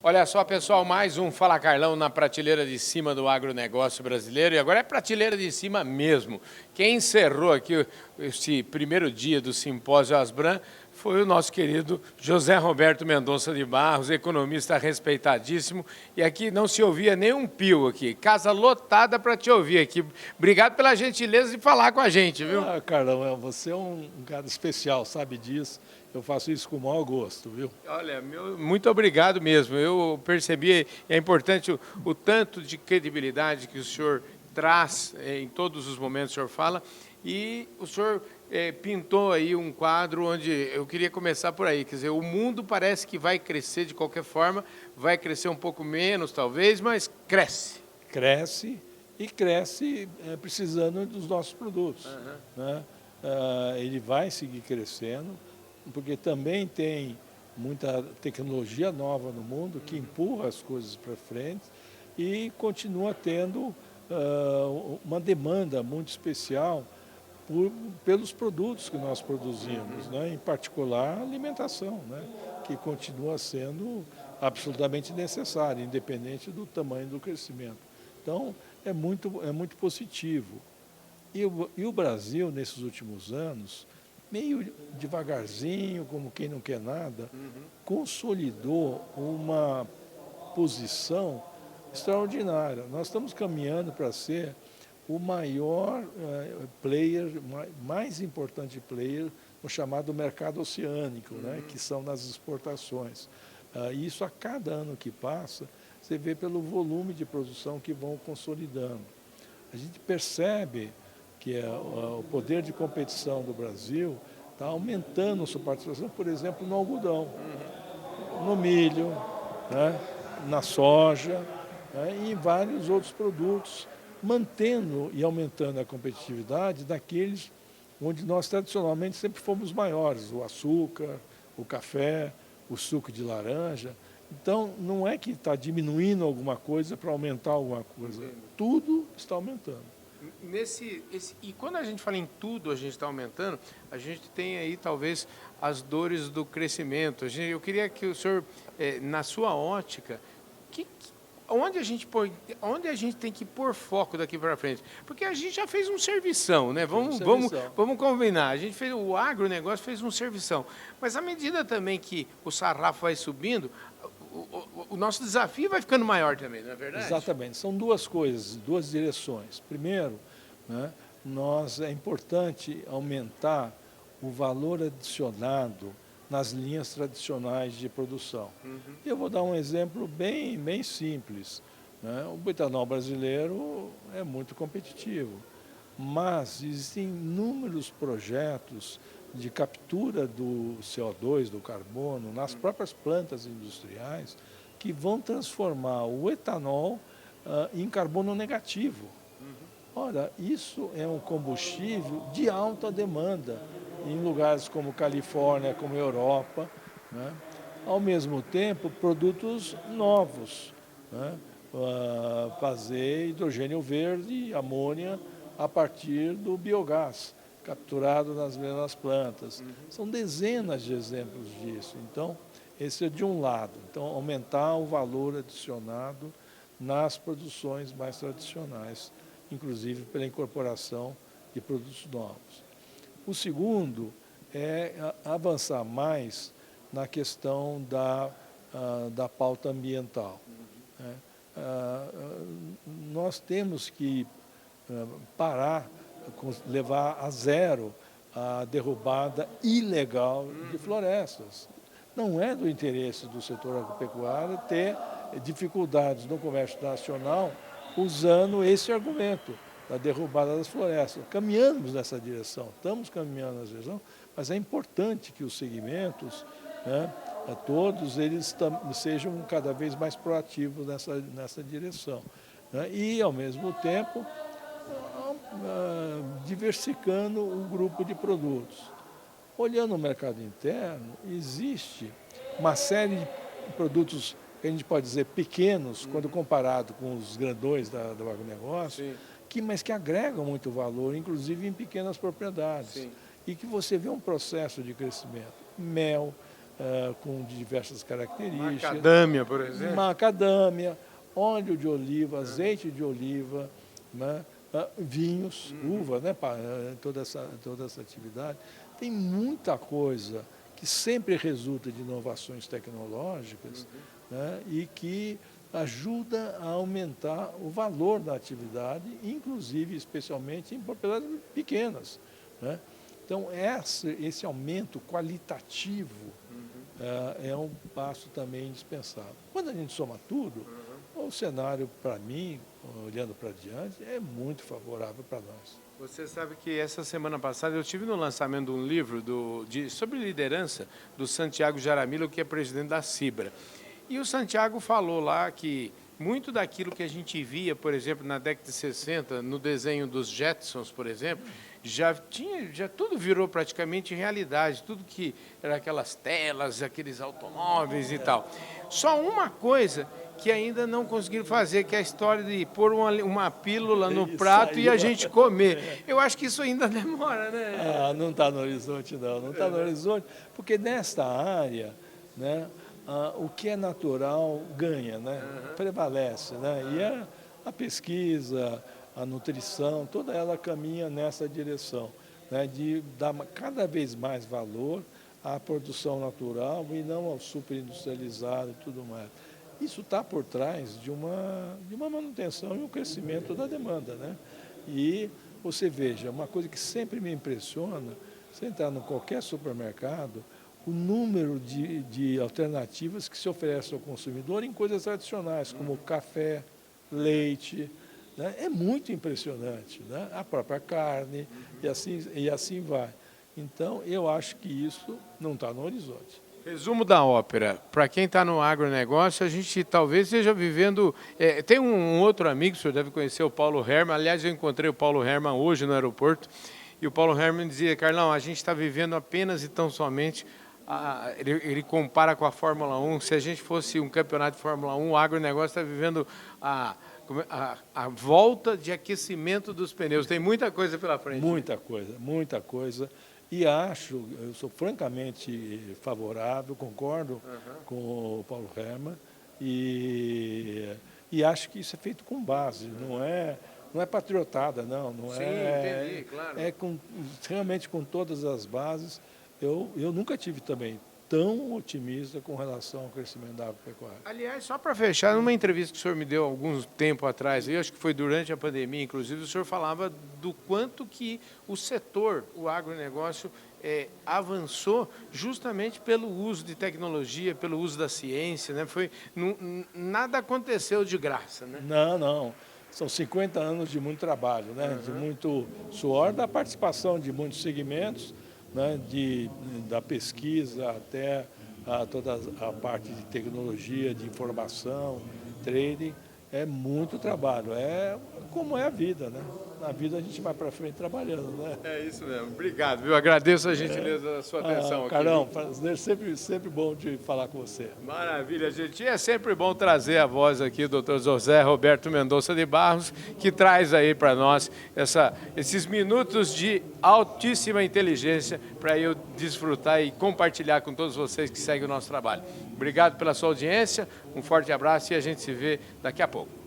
Olha só, pessoal, mais um Fala Carlão na prateleira de cima do agronegócio brasileiro. E agora é prateleira de cima mesmo. Quem encerrou aqui esse primeiro dia do Simpósio Asbram foi o nosso querido José Roberto Mendonça de Barros, economista respeitadíssimo. E aqui não se ouvia nem um pio aqui. Casa lotada para te ouvir aqui. Obrigado pela gentileza de falar com a gente, viu? Carlão, você é um cara especial, sabe disso. Eu faço isso com o maior gosto, viu? Olha, muito obrigado mesmo. Eu percebi, é importante o tanto de credibilidade que o senhor traz em todos os momentos que o senhor fala. E o senhor pintou aí um quadro onde eu queria começar por aí. Quer dizer, o mundo parece que vai crescer de qualquer forma, vai crescer um pouco menos talvez, mas cresce. Cresce e cresce precisando dos nossos produtos. Né? Ele vai seguir crescendo, porque também tem muita tecnologia nova no mundo que empurra as coisas para frente e continua tendo uma demanda muito especial pelos produtos que nós produzimos, né? Em particular a alimentação, né? Que continua sendo absolutamente necessária, independente do tamanho do crescimento. Então, é muito positivo. E o Brasil, nesses últimos anos, meio devagarzinho, como quem não quer nada, consolidou uma posição extraordinária. Nós estamos caminhando para ser o maior player, mais importante player no chamado mercado oceânico, né, que são nas exportações. Isso a cada ano que passa, você vê pelo volume de produção que vão consolidando. A gente percebe que o poder de competição do Brasil está aumentando sua participação, por exemplo, no algodão, no milho, né, na soja, né, e em vários outros produtos, mantendo e aumentando a competitividade daqueles onde nós tradicionalmente sempre fomos maiores, o açúcar, o café, o suco de laranja. Então, não é que está diminuindo alguma coisa para aumentar alguma coisa, tudo está aumentando. E quando a gente fala em tudo, a gente está aumentando, a gente tem aí talvez as dores do crescimento. Eu queria que o senhor, na sua ótica, onde a gente tem que pôr foco daqui para frente? Porque a gente já fez um servição, né? Vamos combinar. A gente fez, o agronegócio fez um servição. Mas à medida também que o sarrafo vai subindo, o nosso desafio vai ficando maior também, não é verdade? Exatamente. São duas coisas, duas direções. Primeiro, né, é importante aumentar o valor adicionado nas linhas tradicionais de produção. Eu vou dar um exemplo bem simples, né? O butanol brasileiro é muito competitivo, mas existem inúmeros projetos de captura do CO2, do carbono, nas próprias plantas industriais, que vão transformar o etanol em carbono negativo. Ora, isso é um combustível de alta demanda em lugares como Califórnia, como Europa, né? Ao mesmo tempo, produtos novos, né? Fazer hidrogênio verde e amônia a partir do biogás, capturado nas mesmas plantas. São dezenas de exemplos disso. Então, esse é de um lado. Então, aumentar o valor adicionado nas produções mais tradicionais, inclusive pela incorporação de produtos novos. O segundo é avançar mais na questão da pauta ambiental. Nós temos que parar, levar a zero a derrubada ilegal de florestas. Não é do interesse do setor agropecuário ter dificuldades no comércio nacional usando esse argumento da derrubada das florestas. Caminhamos nessa direção, estamos caminhando nessa direção, mas é importante que os segmentos, né, todos eles sejam cada vez mais proativos nessa direção. Né, e, ao mesmo tempo, diversificando o grupo de produtos. Olhando o mercado interno, existe uma série de produtos que a gente pode dizer pequenos, quando comparado com os grandões do agronegócio, mas que agregam muito valor, inclusive em pequenas propriedades. E que você vê um processo de crescimento. Mel, com diversas características. Macadâmia, por exemplo. Macadâmia, óleo de oliva, azeite de oliva, né? Vinhos, uva, né? Toda essa atividade. Tem muita coisa que sempre resulta de inovações tecnológicas, né? E que ajuda a aumentar o valor da atividade, inclusive, especialmente em propriedades pequenas, né? Então, esse aumento qualitativo é um passo também indispensável. Quando a gente soma tudo, o cenário, para mim, olhando para diante, é muito favorável para nós. Você sabe que essa semana passada eu estive no lançamento de um livro sobre liderança do Santiago Jaramillo, que é presidente da Cibra. E o Santiago falou lá que muito daquilo que a gente via, por exemplo, na década de 60, no desenho dos Jetsons, por exemplo, já tudo virou praticamente realidade, tudo que era aquelas telas, aqueles automóveis e tal. Só uma coisa que ainda não conseguiram fazer, que é a história de pôr uma pílula no prato e a gente comer. Eu acho que isso ainda demora, né? Não está no horizonte, não está no horizonte, porque nesta área, né, o que é natural ganha, né? Prevalece, né? E a pesquisa, a nutrição, toda ela caminha nessa direção, né? De dar cada vez mais valor à produção natural e não ao superindustrializado e tudo mais. Isso está por trás de uma manutenção e um crescimento da demanda, né? E você veja, uma coisa que sempre me impressiona, você entrar em qualquer supermercado, o número de alternativas que se oferecem ao consumidor em coisas tradicionais, como café, leite, né? É muito impressionante, né? A própria carne, e assim vai. Então, eu acho que isso não está no horizonte. Resumo da ópera. Para quem está no agronegócio, a gente talvez esteja vivendo... tem um outro amigo, o senhor deve conhecer, o Paulo Herman. Aliás, eu encontrei o Paulo Herman hoje no aeroporto. E o Paulo Herman dizia, Carlão, a gente está vivendo apenas e tão somente... Ele compara com a Fórmula 1. Se a gente fosse um campeonato de Fórmula 1, o agronegócio está vivendo a volta de aquecimento dos pneus. Tem muita coisa pela frente. Muita coisa, muita coisa. E eu sou francamente favorável, concordo com o Paulo Herman, e acho que isso é feito com base, não é patriotada, não Sim, é. Entendi, claro. Realmente com todas as bases. Eu nunca tive também tão otimista com relação ao crescimento da agropecuária. Aliás, só para fechar, numa entrevista que o senhor me deu alguns tempo atrás, eu acho que foi durante a pandemia, inclusive, o senhor falava do quanto que o setor, o agronegócio, avançou justamente pelo uso de tecnologia, pelo uso da ciência, né? Nada aconteceu de graça, né? Não. São 50 anos de muito trabalho, né? De muito suor, da participação de muitos segmentos, né? Da pesquisa até toda a parte de tecnologia, de informação, trading. É muito trabalho, como é a vida, né? Na vida a gente vai para frente trabalhando, né? É isso mesmo. Obrigado, viu? Agradeço a gentileza da sua atenção aqui. Carlão, prazer, sempre bom de falar com você. Maravilha, gente. E é sempre bom trazer a voz aqui do Dr. José Roberto Mendonça de Barros, que traz aí para nós esses minutos de altíssima inteligência para eu desfrutar e compartilhar com todos vocês que seguem o nosso trabalho. Obrigado pela sua audiência, um forte abraço e a gente se vê daqui a pouco.